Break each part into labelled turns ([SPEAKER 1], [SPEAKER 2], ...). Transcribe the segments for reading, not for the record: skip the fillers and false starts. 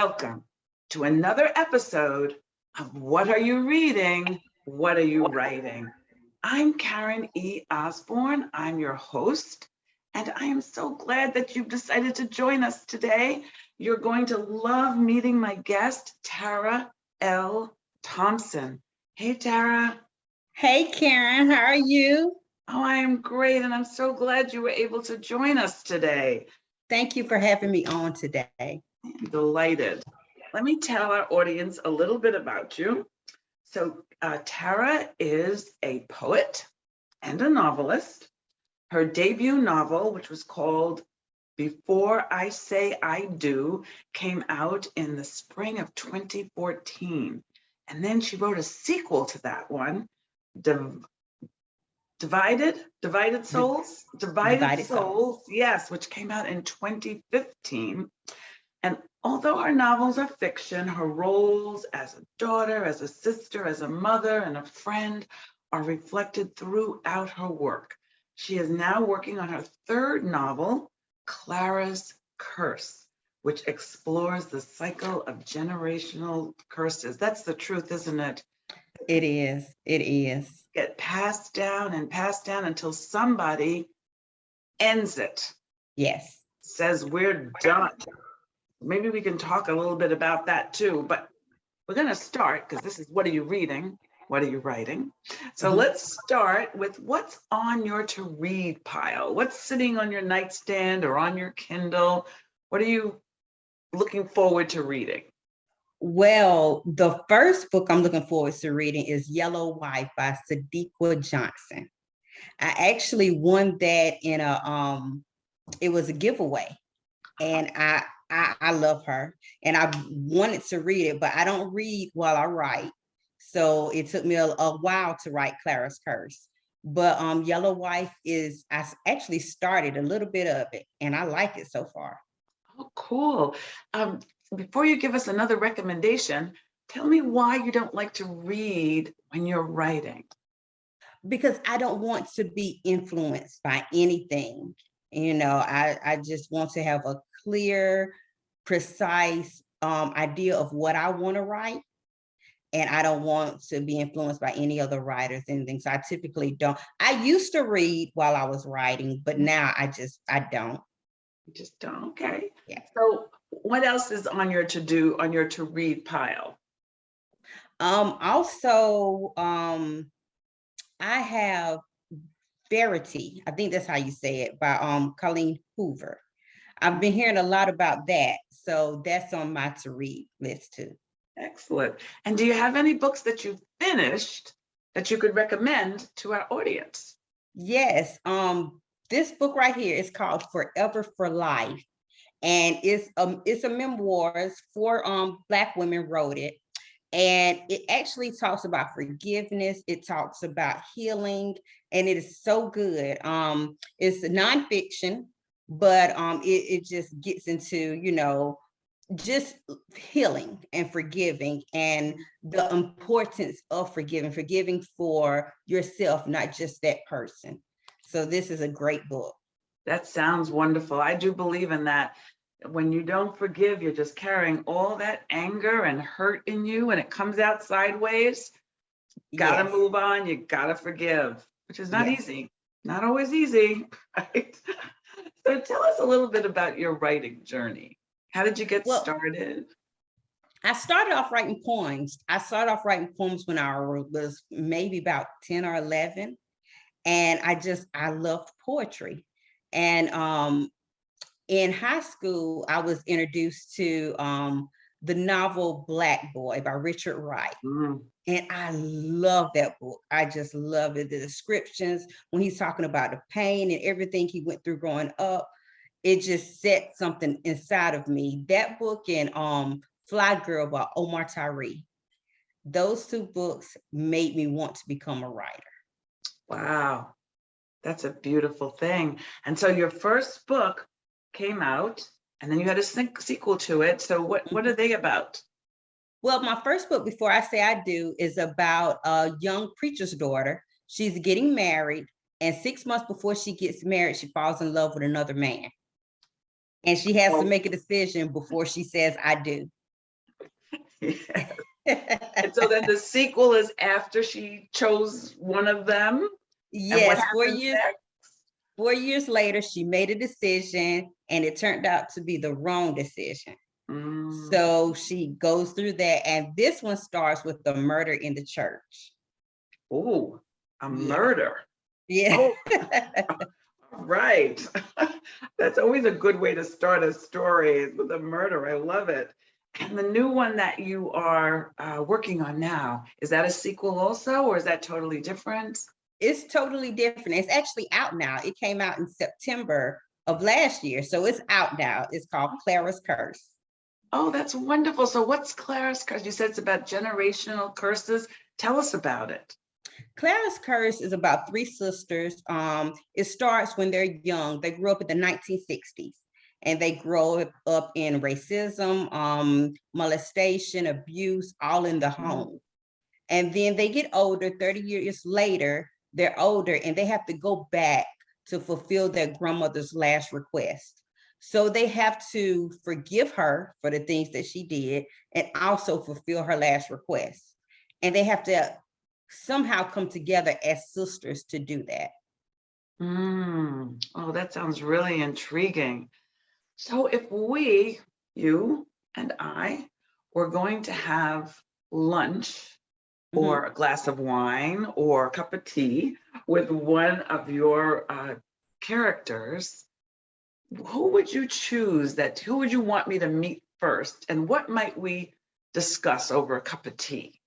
[SPEAKER 1] Welcome to another episode of What Are You Reading? What Are You Writing? I'm Karen E. Osborne. I'm your host, and I am so glad that you've decided to join us today. You're going to love meeting my guest, Tara L. Thompson. Hey, Tara.
[SPEAKER 2] Hey, Karen, how are you?
[SPEAKER 1] Oh, I am great, and I'm so glad you were able to join us today.
[SPEAKER 2] Thank you for having me on today.
[SPEAKER 1] I'm delighted. Let me tell our audience a little bit about you. So Tara is a poet and a novelist. Her debut novel, which was called Before I Say I Do, came out in the spring of 2014. And then she wrote a sequel to that one, Divided Souls? Divided Souls, yes, which came out in 2015. And although her novels are fiction, her roles as a daughter, as a sister, as a mother, and a friend are reflected throughout her work. She is now working on her third novel, Clara's Curse, which explores the cycle of generational curses. That's the truth, isn't it?
[SPEAKER 2] It is. It is.
[SPEAKER 1] Get passed down until somebody ends it.
[SPEAKER 2] Yes.
[SPEAKER 1] Says we're done. Maybe we can talk a little bit about that too, but we're going to start because this is What Are You Reading? What Are You Writing? So let's start with what's on your to read pile. What's sitting on your nightstand or on your Kindle? What are you looking forward to reading?
[SPEAKER 2] Well, the first book I'm looking forward to reading is Yellow Wife by Sadiqa Johnson. I actually won that in it was a giveaway, and I love her, and I wanted to read it, but I don't read while I write, so it took me a while to write Clara's Curse. But Yellow Wife I actually started a little bit of it, and I like it so far.
[SPEAKER 1] Oh, cool. Before you give us another recommendation, tell me why you don't like to read when you're writing.
[SPEAKER 2] Because I don't want to be influenced by anything. I just want to have a clear, precise idea of what I want to write. And I don't want to be influenced by any other writers and anything. So I typically don't. I used to read while I was writing, but now I don't.
[SPEAKER 1] You just don't. Okay.
[SPEAKER 2] Yeah.
[SPEAKER 1] So what else is on your to read pile?
[SPEAKER 2] Also, I have Verity, I think that's how you say it, by Colleen Hoover. I've been hearing a lot about that, so that's on my to read list too.
[SPEAKER 1] Excellent. And do you have any books that you've finished that you could recommend to our audience?
[SPEAKER 2] Yes. This book right here is called Forever for Life, and it's a memoirs. 4 Black women wrote it, and it actually talks about forgiveness. It talks about healing, and it is so good. It's nonfiction, but it just gets into just healing and forgiving, and the importance of forgiving for yourself, not just that person. So this is a great book.
[SPEAKER 1] That sounds wonderful. I do believe in that. When you don't forgive, you're just carrying all that anger and hurt in you, and it comes out sideways. Gotta move on. You gotta forgive, which is not easy. Not always easy, right? So tell us a little bit about your writing journey. How did you get started?
[SPEAKER 2] I started off writing poems. I started off writing poems when I was maybe about 10 or 11. And I loved poetry. And in high school, I was introduced to the novel Black Boy by Richard Wright. And I love that book. I just love it. The descriptions, when he's talking about the pain and everything he went through growing up, it just set something inside of me. That book and Fly Girl by Omar Tyree. Those 2 books made me want to become a writer.
[SPEAKER 1] Wow, that's a beautiful thing. And so your first book came out, and then you had a sequel to it. So what are they about?
[SPEAKER 2] Well, my first book, Before I Say I Do, is about a young preacher's daughter. She's getting married, and 6 months before she gets married, she falls in love with another man. And she has to make a decision before she says, I do.
[SPEAKER 1] Yeah. And so then the sequel is after she chose one of them. And what
[SPEAKER 2] Yes,
[SPEAKER 1] happens next?
[SPEAKER 2] 4 years later, she made a decision and it turned out to be the wrong decision.
[SPEAKER 1] Mm.
[SPEAKER 2] So she goes through that. And this one starts with the murder in the church.
[SPEAKER 1] Oh, a
[SPEAKER 2] Yeah.
[SPEAKER 1] murder.
[SPEAKER 2] Yeah.
[SPEAKER 1] Oh, right. That's always a good way to start a story is with a murder. I love it. And the new one that you are working on now, is that a sequel also, or is that totally different?
[SPEAKER 2] It's totally different. It's actually out now. It came out in September of last year. So it's out now. It's called Clara's Curse.
[SPEAKER 1] Oh, that's wonderful. So what's Clara's curse? You said it's about generational curses. Tell us about it.
[SPEAKER 2] Clara's Curse is about three sisters. It starts when they're young. They grew up in the 1960s and they grow up in racism, molestation, abuse, all in the home. And then they get older, 30 years later, they're older and they have to go back to fulfill their grandmother's last request. So they have to forgive her for the things that she did and also fulfill her last request. And they have to somehow come together as sisters to do that.
[SPEAKER 1] Oh, that sounds really intriguing. So if we, you and I, were going to have lunch
[SPEAKER 2] Mhm.
[SPEAKER 1] or a glass of wine or a cup of tea with one of your characters, who would you choose who would you want me to meet first? And what might we discuss over a cup of tea?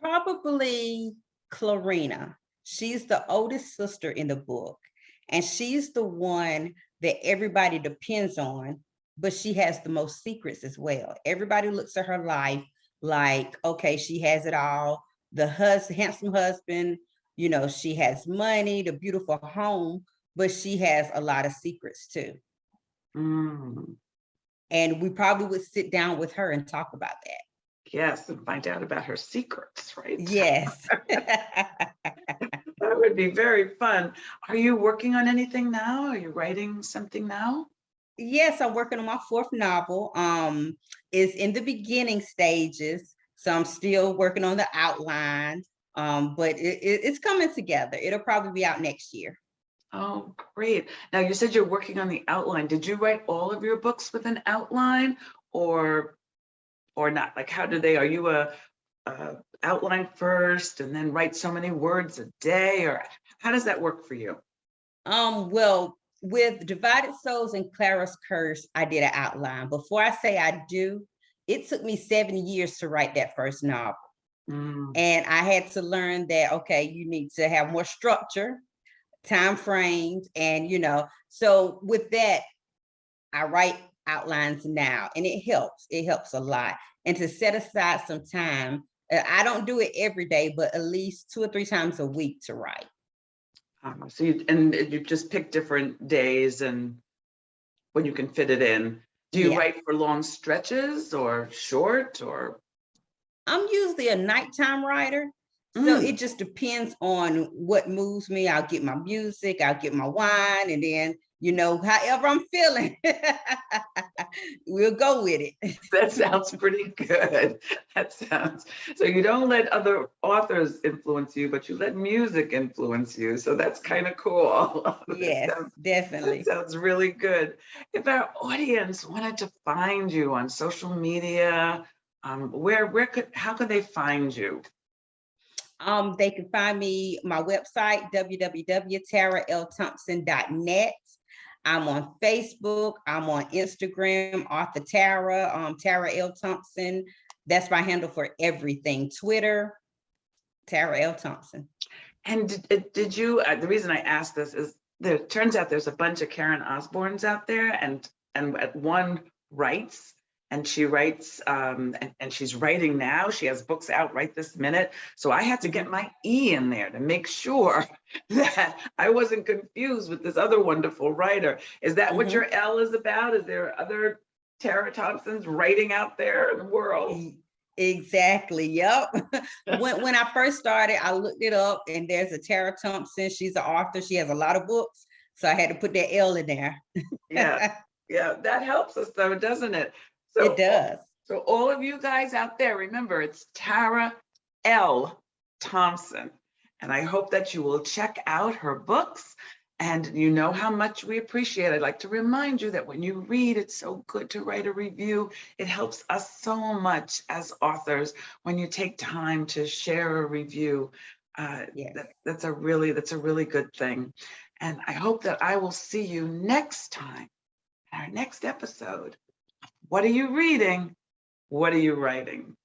[SPEAKER 2] Probably Clarina. She's the oldest sister in the book, and she's the one that everybody depends on, but she has the most secrets as well. Everybody looks at her life like, okay, she has it all. The handsome husband, she has money, the beautiful home, but she has a lot of secrets too.
[SPEAKER 1] Mm,
[SPEAKER 2] And we probably would sit down with her and talk about that.
[SPEAKER 1] yes, and find out about her secrets, right?
[SPEAKER 2] Yes.
[SPEAKER 1] That would be very fun. Are you working on anything now? Are you writing something now?
[SPEAKER 2] Yes, I'm working on my fourth novel. It's in the beginning stages, so I'm still working on the outline. But it's coming together. It'll probably be out next year.
[SPEAKER 1] Oh, great. Now you said you're working on the outline. Did you write all of your books with an outline or not? Like how do they, are you a outline first and then write so many words a day, or how does that work for you?
[SPEAKER 2] Well, with Divided Souls and Clara's Curse, I did an outline. Before I say I do, it took me 7 years to write that first novel.
[SPEAKER 1] Mm,
[SPEAKER 2] And I had to learn that, okay, you need to have more structure, time frames, and so with that, I write outlines now and it helps a lot. And to set aside some time, I don't do it every day, but at least 2 or 3 times a week to write.
[SPEAKER 1] so you just pick different days and when you can fit it in. Do you
[SPEAKER 2] Yeah.
[SPEAKER 1] write for long stretches or short or?
[SPEAKER 2] I'm usually a nighttime writer. So
[SPEAKER 1] Mm.
[SPEAKER 2] it just depends on what moves me. I'll get my music, I'll get my wine, and then, however I'm feeling, we'll go with it.
[SPEAKER 1] That sounds pretty good. That sounds, so you don't let other authors influence you, but you let music influence you. So that's kind of cool.
[SPEAKER 2] Yes,
[SPEAKER 1] That
[SPEAKER 2] definitely.
[SPEAKER 1] sounds really good. If our audience wanted to find you on social media, how could they find you?
[SPEAKER 2] They can find me my website www.taralthompson.net. I'm on Facebook. I'm on Instagram. Author Tara, Tara L. Thompson. That's my handle for everything. Twitter, Tara L. Thompson.
[SPEAKER 1] And did you? The reason I asked this is there turns out there's a bunch of Karen Osbornes out there, and at one writes, and she writes, and she's writing now. She has books out right this minute. So I had to get my E in there to make sure that I wasn't confused with this other wonderful writer. Is that what your L is about? Is there other Tara Thompsons writing out there in the world?
[SPEAKER 2] Exactly. Yep. When I first started, I looked it up, and there's a Tara Thompson. She's an author. She has a lot of books, so I had to put that L in there.
[SPEAKER 1] Yeah, yeah, that helps us though, doesn't it?
[SPEAKER 2] It
[SPEAKER 1] So,
[SPEAKER 2] does.
[SPEAKER 1] So all of you guys out there, remember, it's Tara L. Thompson. And I hope that you will check out her books. And you know how much we appreciate it. I'd like to remind you that when you read, it's so good to write a review. It helps us so much as authors when you take time to share a review.
[SPEAKER 2] Yes.
[SPEAKER 1] That's a really good thing. And I hope that I will see you next time, our next episode. What are you reading? What are you writing?